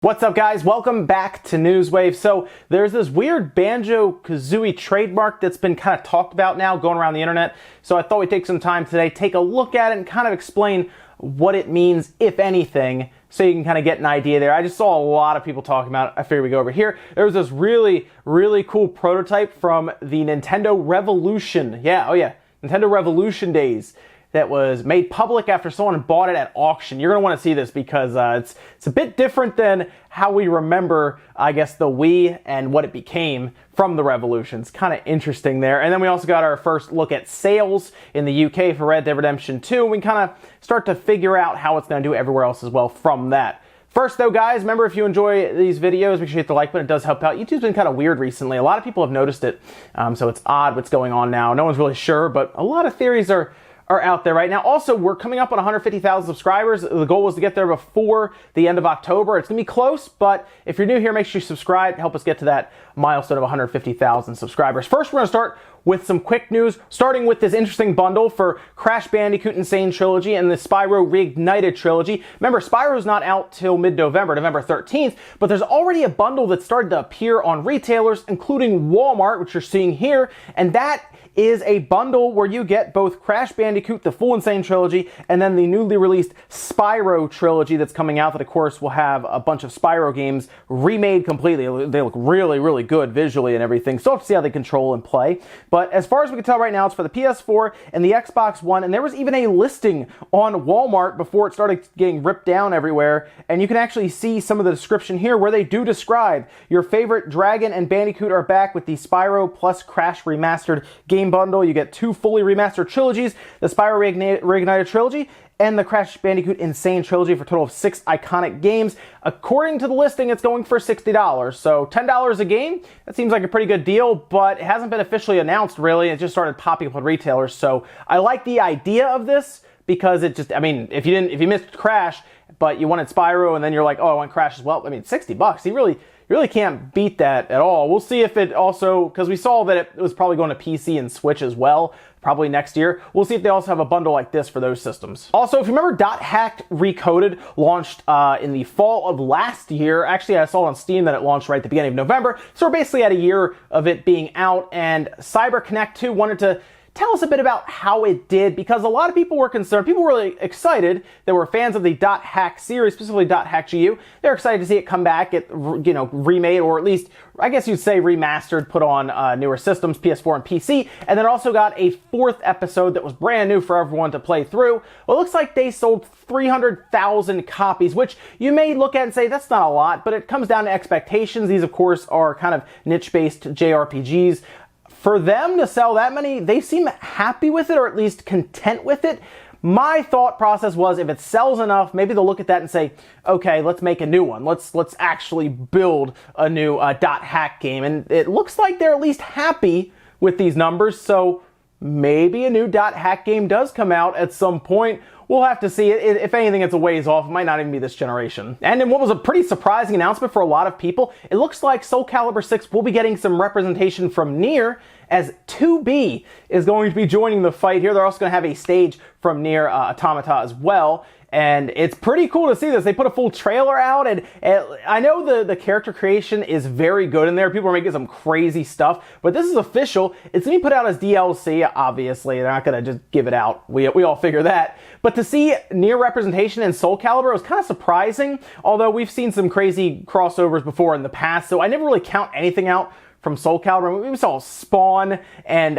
What's up, guys? Welcome back to Newswave. So there's this weird Banjo-Kazooie trademark that's been kind of talked about now going around the internet. So I thought we'd take some time today, take a look at it and kind of explain what it means, if anything, so you can kind of get an idea there. I just saw a lot of people talking about it. I figured we go over here. There was this really cool prototype from the Nintendo Revolution. Nintendo Revolution days. That was made public after someone bought it at auction. You're going to want to see this because it's a bit different than how we remember, I guess, the Wii and what it became from the Revolution. It's kind of interesting there. And then we also got our first look at sales in the UK for Red Dead Redemption 2. We kind of start to figure out how it's going to do everywhere else as well from that. First though, guys, remember, if you enjoy these videos, make sure you hit the like button. It does help out. YouTube's been kind of weird recently. A lot of people have noticed it, so it's odd what's going on now. No one's really sure, but a lot of theories are out there right now. Also, we're coming up on 150,000 subscribers. The goal was to get there before the end of October. It's going to be close, but if you're new here, make sure you subscribe. Help us get to that milestone of 150,000 subscribers. First, we're going to start with some quick news, starting with this interesting bundle for Crash Bandicoot N. Sane Trilogy and the Spyro Reignited Trilogy. Remember, Spyro's not out till mid-November, November 13th, but there's already a bundle that started to appear on retailers, including Walmart, which you're seeing here, and that is a bundle where you get both Crash Bandicoot, the full N. Sane Trilogy, and then the newly released Spyro Trilogy that's coming out that, of course, will have a bunch of Spyro games remade completely. They look really good visually and everything. Still have to see how they control and play. But as far as we can tell right now, it's for the PS4 and the Xbox One, and there was even a listing on Walmart before it started getting ripped down everywhere, and you can actually see some of the description here where they do describe your favorite Dragon and Bandicoot are back with the Spyro plus Crash Remastered game bundle. You get two fully remastered trilogies, the Spyro Reignited Trilogy and the Crash Bandicoot N. Sane Trilogy, for a total of 6 iconic games. According to the listing, it's going for $60. So $10 a game, that seems like a pretty good deal, but it hasn't been officially announced, really. It just started popping up on retailers. So I like the idea of this because it just, I mean, if you missed Crash, but you wanted Spyro and then you're like, oh, I want Crash as well. I mean, $60, you really can't beat that at all. We'll see if it also, because we saw that it was probably going to PC and Switch as well, probably next year. We'll see if they also have a bundle like this for those systems. Also, if you remember, .hack Recoded launched in the fall of last year. Actually, I saw on Steam that it launched right at the beginning of November. So we're basically at a year of it being out, and CyberConnect 2 wanted to tell us a bit about how it did, because a lot of people were concerned. People were really excited that were fans of the .hack series, specifically .hack GU. They're excited to see it come back, get remade, or at least, I guess you'd say remastered, put on newer systems, PS4 and PC. And then also got a 4th episode that was brand new for everyone to play through. Well, it looks like they sold 300,000 copies, which you may look at and say that's not a lot, but it comes down to expectations. These, of course, are kind of niche-based JRPGs. For them to sell that many, they seem happy with it, or at least content with it. My thought process was, if it sells enough, maybe they'll look at that and say, okay, let's make a new one. Let's actually build a new .hack game. And it looks like they're at least happy with these numbers, so maybe a new .hack game does come out at some point. We'll have to see. If anything, it's a ways off. It might not even be this generation. And in what was a pretty surprising announcement for a lot of people, it looks like Soul Calibur 6 will be getting some representation from Nier, as 2B is going to be joining the fight here. They're also going to have a stage from Nier Automata as well. And it's pretty cool to see this. They put a full trailer out, and I know the character creation is very good in there. People are making some crazy stuff, but this is official. It's going to be put out as DLC, obviously. They're not going to just give it out. We all figure that. But to see Nier representation in Soul Calibur was kind of surprising, although we've seen some crazy crossovers before in the past, so I never really count anything out from Soul Calibur. We saw Spawn and,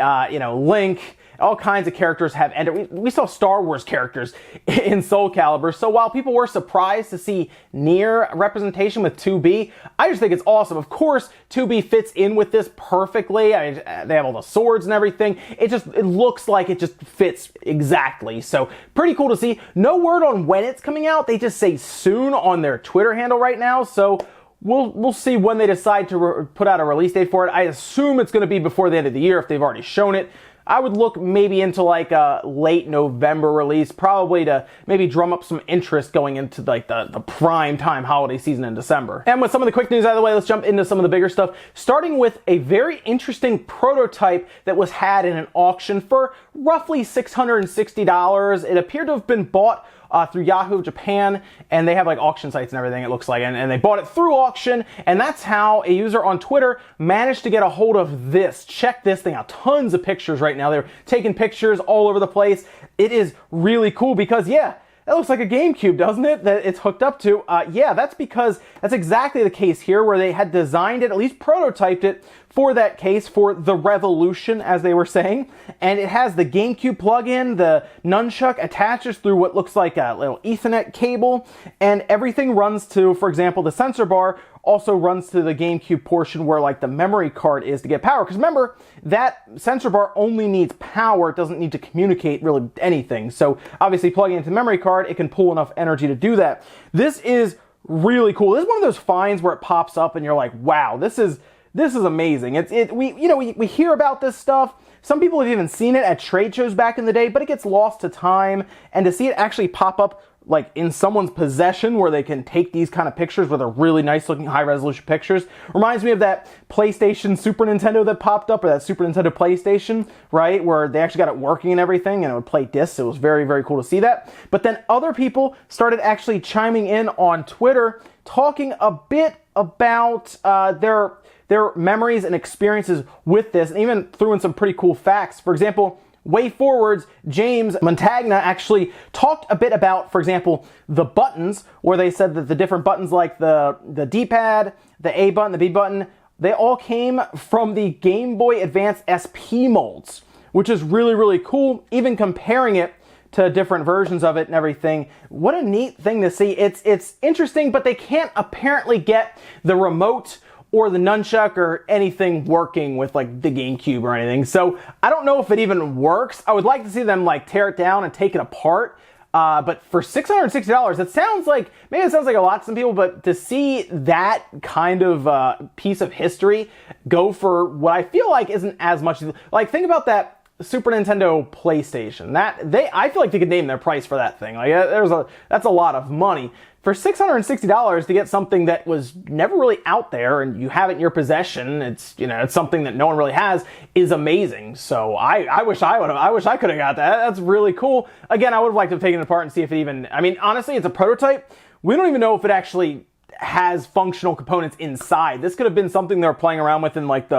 Link. All kinds of characters have entered. We saw Star Wars characters in Soul Calibur. So while people were surprised to see Nier representation with 2B, I just think it's awesome. Of course, 2B fits in with this perfectly. I mean, they have all the swords and everything. It looks like it just fits exactly. So pretty cool to see. No word on when it's coming out. They just say soon on their Twitter handle right now. So we'll see when they decide to put out a release date for it. I assume it's going to be before the end of the year if they've already shown it. I would look maybe into like a late November release, probably to maybe drum up some interest going into like the prime time holiday season in December. And with some of the quick news out of the way, let's jump into some of the bigger stuff, starting with a very interesting prototype that was had in an auction for roughly $660. It appeared to have been bought through Yahoo Japan, and they have like auction sites and everything, it looks like, and they bought it through auction, and that's how a user on Twitter managed to get a hold of this. Check this thing out. Tons of pictures right now. They're taking pictures all over the place. It is really cool because, yeah, that looks like a Gamecube, doesn't it? That it's hooked up to. Yeah, that's because that's exactly the case here, where they had designed it, at least prototyped it, for that case, for the revolution, as they were saying. And it has the Gamecube plug-in, the nunchuck attaches through what looks like a little Ethernet cable, and everything runs to, for example, the sensor bar also runs to the Gamecube portion where like the memory card is to get power. Because remember, that sensor bar only needs power. It doesn't need to communicate really anything. So obviously plugging into the memory card, it can pull enough energy to do that. This is really cool. This is one of those finds where it pops up and you're like, wow, this is amazing. We hear about this stuff. Some people have even seen it at trade shows back in the day, but it gets lost to time. And to see it actually pop up like in someone's possession where they can take these kind of pictures where they're really nice looking high resolution pictures reminds me of that PlayStation Super Nintendo that popped up, or that Super Nintendo PlayStation, right? Where they actually got it working and everything and it would play discs. It was very, very cool to see that. But then other people started actually chiming in on Twitter talking a bit about their memories and experiences with this, and even threw in some pretty cool facts. For example, Way Forward's James Montagna actually talked a bit about, for example, the buttons, where they said that the different buttons like the D-pad, the A button, the B button, they all came from the Game Boy Advance SP molds, which is really, really cool, even comparing it to different versions of it and everything. What a neat thing to see. It's interesting, but they can't apparently get the remote or the nunchuck or anything working with like the Gamecube or anything. So I don't know if it even works. I would like to see them like tear it down and take it apart. But for $660, it sounds like, maybe it sounds like a lot to some people, but to see that kind of piece of history go for what I feel like isn't as much, like think about that Super Nintendo PlayStation. I feel like they could name their price for that thing. Like that's a lot of money. For $660 to get something that was never really out there and you have it in your possession, it's something that no one really has, is amazing. So I wish I could have got that. That's really cool. Again, I would have liked to have taken it apart and see if it even, I mean, honestly, it's a prototype. We don't even know if it actually has functional components inside. This could have been something they were playing around with in like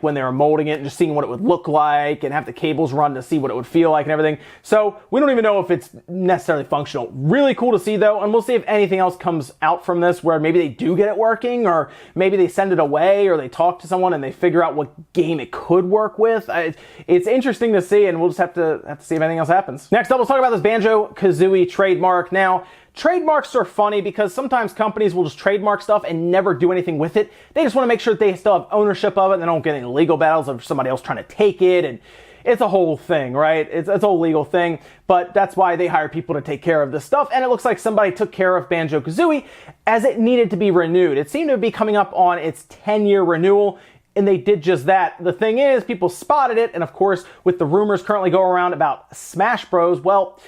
when they were molding it and just seeing what it would look like and have the cables run to see what it would feel like and everything. So we don't even know if it's necessarily functional. Really cool to see though, and we'll see if anything else comes out from this where maybe they do get it working, or maybe they send it away, or they talk to someone and they figure out what game it could work with. It's interesting to see, and we'll just have to see if anything else happens. Next up, let's talk about this Banjo-Kazooie trademark. Now, trademarks are funny because sometimes companies will just trademark stuff and never do anything with it. They just want to make sure that they still have ownership of it and they don't get any legal battles of somebody else trying to take it, and it's a whole thing, right? It's a whole legal thing, but that's why they hire people to take care of this stuff, and it looks like somebody took care of Banjo-Kazooie as it needed to be renewed. It seemed to be coming up on its 10-year renewal, and they did just that. The thing is, people spotted it, and of course, with the rumors currently going around about Smash Bros, well,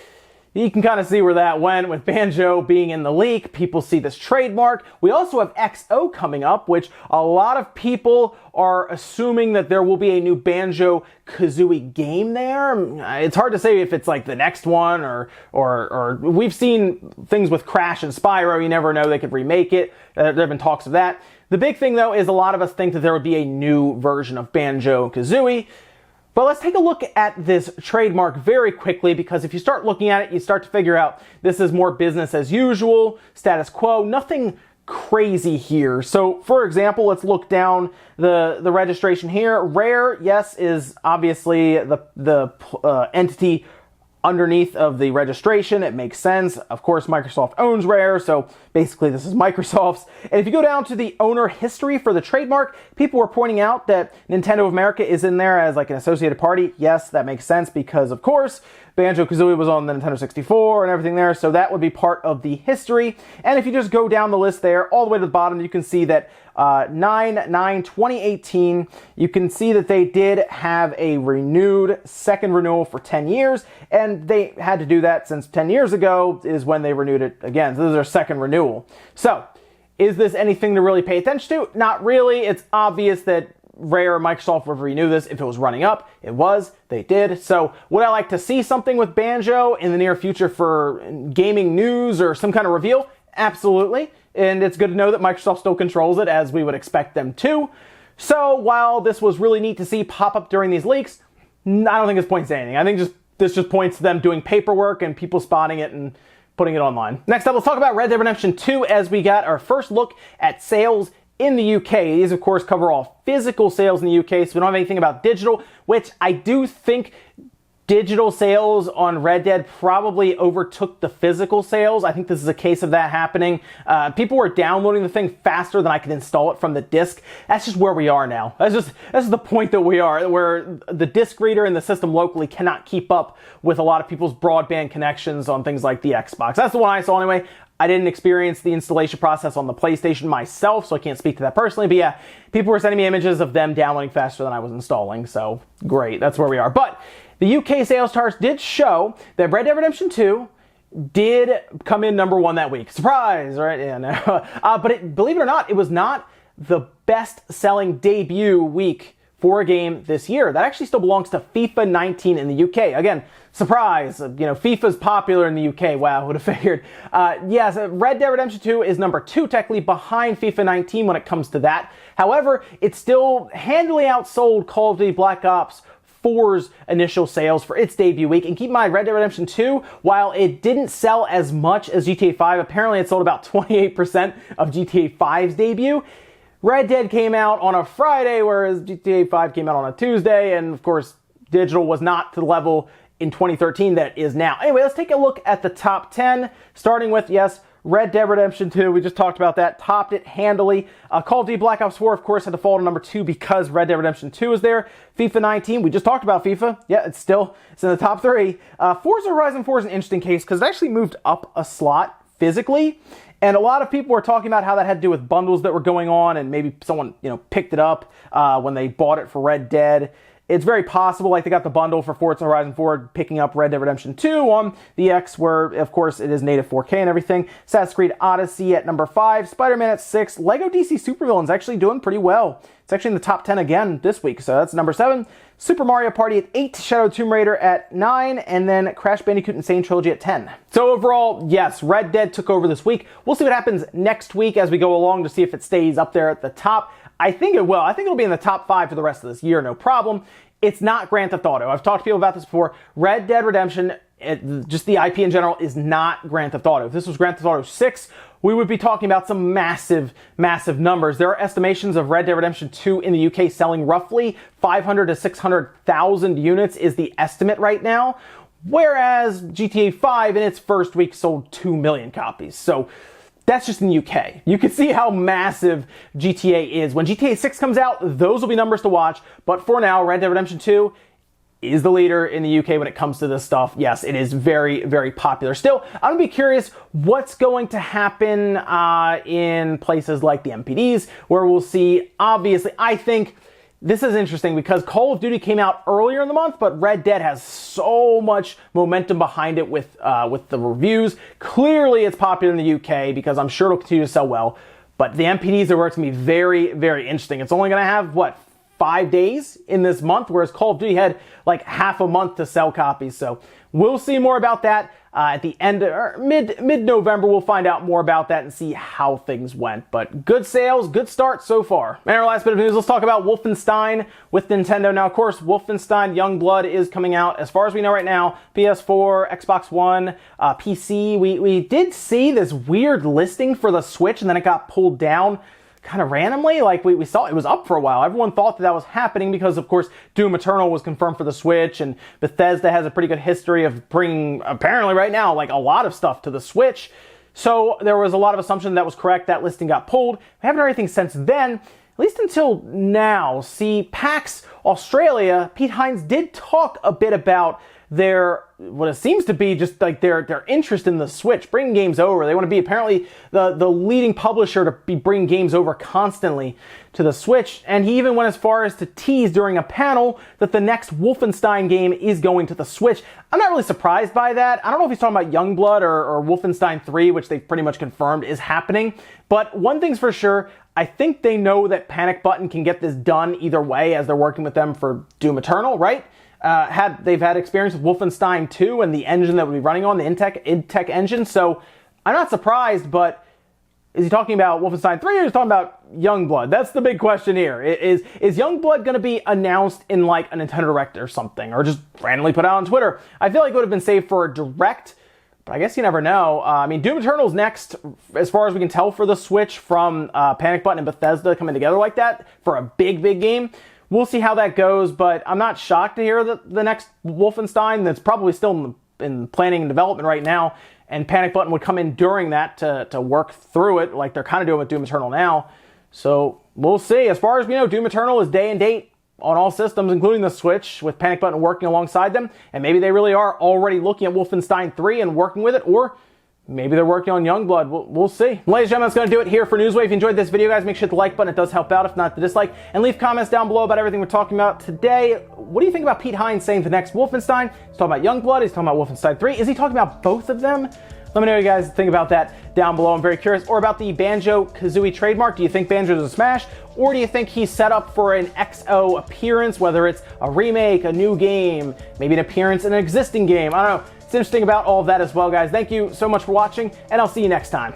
you can kind of see where that went with Banjo being in the leak. People see this trademark. We also have XO coming up, which a lot of people are assuming that there will be a new Banjo-Kazooie game there. It's hard to say if it's like the next one or we've seen things with Crash and Spyro. You never know, they could remake it. There have been talks of that. The big thing though is a lot of us think that there would be a new version of Banjo-Kazooie. But let's take a look at this trademark very quickly, because if you start looking at it, you start to figure out this is more business as usual, status quo, nothing crazy here. So for example, let's look down the registration here. Rare, yes, is obviously the entity underneath of the registration. It makes sense. Of course, Microsoft owns Rare, so basically this is Microsoft's. And if you go down to the owner history for the trademark, people were pointing out that Nintendo of America is in there as like an associated party. Yes, that makes sense because, of course, Banjo-Kazooie was on the Nintendo 64 and everything there, so that would be part of the history. And if you just go down the list there, all the way to the bottom, you can see that 9/9/2018, you can see that they did have a renewed second renewal for 10 years, and they had to do that since 10 years ago is when they renewed it again. So this is their second renewal. So, is this anything to really pay attention to? Not really. It's obvious that rare Microsoft would renew this if it was running up. It was. They did. So would I like to see something with Banjo in the near future for gaming news or some kind of reveal? Absolutely. And it's good to know that Microsoft still controls it, as we would expect them to. So while this was really neat to see pop up during these leaks, I don't think this points to anything. I think this just points to them doing paperwork and people spotting it and putting it online. Next up, let's talk about Red Dead Redemption 2, as we got our first look at sales in the UK. These, of course, cover all physical sales in the UK, so we don't have anything about digital, which I do think digital sales on Red Dead probably overtook the physical sales. I think this is a case of that happening. People were downloading the thing faster than I could install it from the disc. That's just where we are now. That's the point that we are, where the disc reader and the system locally cannot keep up with a lot of people's broadband connections on things like the Xbox. That's the one I saw anyway. I didn't experience the installation process on the PlayStation myself, so I can't speak to that personally. But yeah, people were sending me images of them downloading faster than I was installing. So great, that's where we are. But the UK sales charts did show that Red Dead Redemption 2 did come in number 1 that week. Surprise, right? Yeah, no. But believe it or not, it was not the best-selling debut week for a game this year. That actually still belongs to FIFA 19 in the UK. Again, surprise, FIFA's popular in the UK. Wow, would have figured. Yes, Red Dead Redemption 2 is number 2 technically behind FIFA 19 when it comes to that. However, it still handily outsold Call of Duty Black Ops 4's initial sales for its debut week. And keep in mind, Red Dead Redemption 2, while it didn't sell as much as GTA 5, apparently it sold about 28% of GTA 5's debut. Red Dead came out on a Friday, whereas GTA 5 came out on a Tuesday, and of course, digital was not to the level in 2013 that it is now. Anyway, let's take a look at the top 10, starting with, yes, Red Dead Redemption 2, we just talked about that, topped it handily. Call of Duty Black Ops 4, of course, had to fall to number 2 because Red Dead Redemption 2 is there. FIFA 19, we just talked about FIFA. Yeah, it's in the top 3. Forza Horizon 4 is an interesting case because it actually moved up a slot physically. And a lot of people were talking about how that had to do with bundles that were going on, and maybe someone, picked it up when they bought it for Red Dead. It's very possible, like they got the bundle for Forza Horizon 4, picking up Red Dead Redemption 2 on the X, where, of course, it is native 4K and everything. Assassin's Creed Odyssey at number 5, Spider-Man at 6, Lego DC Supervillains actually doing pretty well. It's actually in the top 10 again this week, so that's number 7. Super Mario Party at 8, Shadow Tomb Raider at 9, and then Crash Bandicoot Insane Trilogy at 10. So overall, yes, Red Dead took over this week. We'll see what happens next week as we go along to see if it stays up there at the top. I think it will. I think it'll be in the top 5 for the rest of this year, no problem. It's not Grand Theft Auto. I've talked to people about this before. Red Dead Redemption, just the IP in general, is not Grand Theft Auto. If this was Grand Theft Auto 6, we would be talking about some massive, massive numbers. There are estimations of Red Dead Redemption 2 in the UK selling roughly 500 to 600,000 units is the estimate right now, whereas GTA 5 in its first week sold 2 million copies. So that's just in the UK. You can see how massive GTA is. When GTA 6 comes out, those will be numbers to watch. But for now, Red Dead Redemption 2 is the leader in the UK when it comes to this stuff. Yes, it is very, very popular. Still, I'm gonna be curious what's going to happen in places like the MPDs, where we'll see, obviously, I think this is interesting because Call of Duty came out earlier in the month, but Red Dead has so much momentum behind it with the reviews. Clearly, it's popular in the UK because I'm sure it'll continue to sell well. But the MPDs are where it's going to be very, very interesting. It's only going to have, 5 days in this month, whereas Call of Duty had like half a month to sell copies. So we'll see more about that at the end, or mid-November. We'll find out more about that and see how things went. But good sales, good start so far. And our last bit of news, let's talk about Wolfenstein with Nintendo. Now, of course, Wolfenstein Youngblood is coming out, as far as we know right now, PS4, Xbox One, PC. We did see this weird listing for the Switch, and then it got pulled down kind of randomly. Like we saw it was up for a while. Everyone thought that was happening because, of course, Doom Eternal was confirmed for the Switch, and Bethesda has a pretty good history of bringing, apparently right now, like a lot of stuff to the Switch. So there was a lot of assumption that was correct. That listing got pulled. We haven't heard anything since then, at least until now. See, PAX Australia, Pete Hines did talk a bit about what it seems to be just like their interest in the Switch, bringing games over. They want to be apparently the leading publisher to be bringing games over constantly to the Switch. And he even went as far as to tease during a panel that the next Wolfenstein game is going to the Switch. I'm not really surprised by that. I don't know if he's talking about Youngblood or Wolfenstein 3, which they've pretty much confirmed is happening. But one thing's for sure, I think they know that Panic Button can get this done either way, as they're working with them for Doom Eternal, right? They've had experience with Wolfenstein 2 and the engine that would be running on, the id engine, so I'm not surprised, but is he talking about Wolfenstein 3 or is he talking about Youngblood? That's the big question here. Is Youngblood going to be announced in like a Nintendo Direct or something, or just randomly put out on Twitter? I feel like it would have been saved for a Direct, but I guess you never know. I mean, Doom Eternal's next, as far as we can tell, for the Switch from Panic Button and Bethesda coming together like that for a big game. We'll see how that goes, but I'm not shocked to hear that the next Wolfenstein, that's probably still in planning and development right now, and Panic Button would come in during that to work through it, like they're kind of doing with Doom Eternal now. So we'll see. As far as we know, Doom Eternal is day and date on all systems, including the Switch, with Panic Button working alongside them, and maybe they really are already looking at Wolfenstein 3 and working with it, or maybe they're working on Youngblood. We'll see. Ladies and gentlemen, that's going to do it here for Newswave. If you enjoyed this video, guys, make sure to hit the like button. It does help out. If not, the dislike. And leave comments down below about everything we're talking about today. What do you think about Pete Hines saying the next Wolfenstein? He's talking about Youngblood. He's talking about Wolfenstein 3. Is he talking about both of them? Let me know what you guys think about that down below. I'm very curious. Or about the Banjo-Kazooie Trademark. Do you think Banjo's a smash? Or do you think he's set up for an XO appearance, whether it's a remake, a new game, maybe an appearance in an existing game? I don't know. It's interesting about all of that as well, guys. Thank you so much for watching, and I'll see you next time.